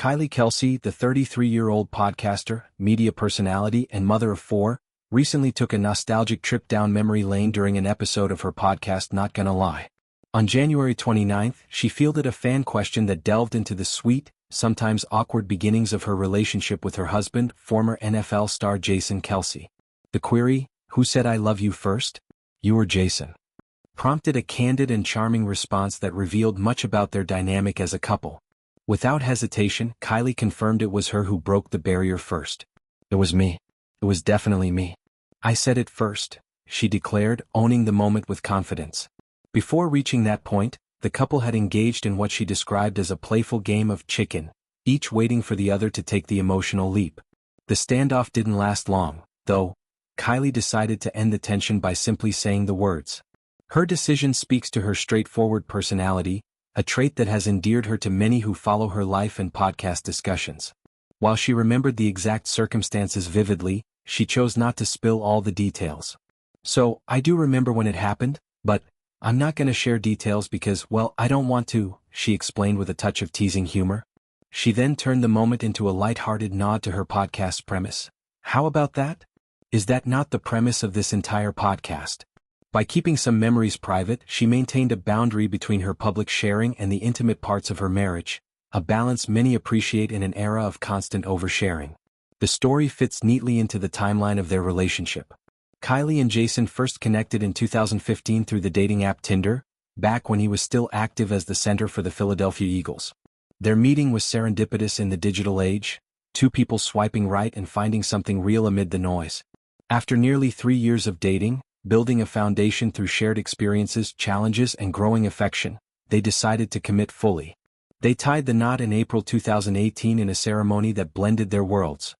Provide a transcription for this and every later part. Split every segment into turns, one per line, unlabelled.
Kylie Kelce, the 33-year-old podcaster, media personality, and mother of four, recently took a nostalgic trip down memory lane during an episode of her podcast Not Gonna Lie. On January 29th, she fielded a fan question that delved into the sweet, sometimes awkward beginnings of her relationship with her husband, former NFL star Jason Kelce. The query, "Who said I love you first? You or Jason?" prompted a candid and charming response that revealed much about their dynamic as a couple. Without hesitation, Kylie confirmed it was her who broke the barrier first. "It was me. It was definitely me. I said it first," she declared, owning the moment with confidence. Before reaching that point, the couple had engaged in what she described as a playful game of chicken, each waiting for the other to take the emotional leap. The standoff didn't last long, though. Kylie decided to end the tension by simply saying the words. Her decision speaks to her straightforward personality, a trait that has endeared her to many who follow her life and podcast discussions. While she remembered the exact circumstances vividly, she chose not to spill all the details. "So, I do remember when it happened, but I'm not going to share details because, well, I don't want to," she explained with a touch of teasing humor. She then turned the moment into a lighthearted nod to her podcast's premise. "How about that? Is that not the premise of this entire podcast?" By keeping some memories private, she maintained a boundary between her public sharing and the intimate parts of her marriage, a balance many appreciate in an era of constant oversharing. The story fits neatly into the timeline of their relationship. Kylie and Jason first connected in 2015 through the dating app Tinder, back when he was still active as the center for the Philadelphia Eagles. Their meeting was serendipitous in the digital age, two people swiping right and finding something real amid the noise. After nearly 3 years of dating, building a foundation through shared experiences, challenges, and growing affection, they decided to commit fully. They tied the knot in April 2018 in a ceremony that blended their worlds.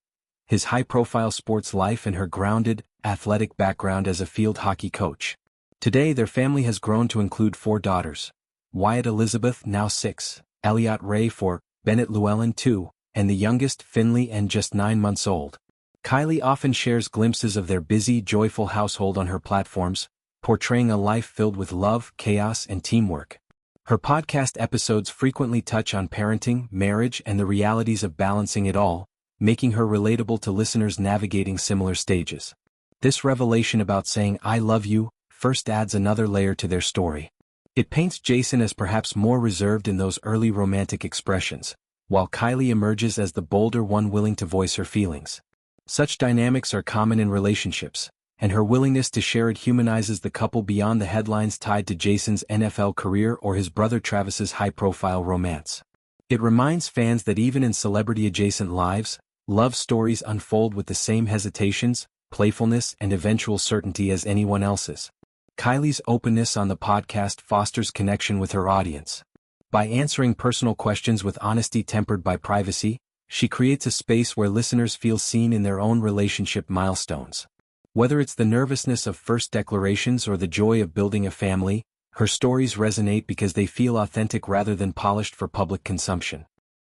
His high-profile sports life and her grounded, athletic background as a field hockey coach. Today their family has grown to include 4 daughters. Wyatt Elizabeth, now 6, Elliotte Ray 4, Bennett Llewellyn 2, and the youngest, Finnley, and just 9 months old. Kylie often shares glimpses of their busy, joyful household on her platforms, portraying a life filled with love, chaos, and teamwork. Her podcast episodes frequently touch on parenting, marriage, and the realities of balancing it all, making her relatable to listeners navigating similar stages. This revelation about saying "I love you" first adds another layer to their story. It paints Jason as perhaps more reserved in those early romantic expressions, while Kylie emerges as the bolder one willing to voice her feelings. Such dynamics are common in relationships, and her willingness to share it humanizes the couple beyond the headlines tied to Jason's NFL career or his brother Travis's high-profile romance. It reminds fans that even in celebrity-adjacent lives, love stories unfold with the same hesitations, playfulness, and eventual certainty as anyone else's. Kylie's openness on the podcast fosters connection with her audience. By answering personal questions with honesty tempered by privacy, she creates a space where listeners feel seen in their own relationship milestones. Whether it's the nervousness of first declarations or the joy of building a family, her stories resonate because they feel authentic rather than polished for public consumption.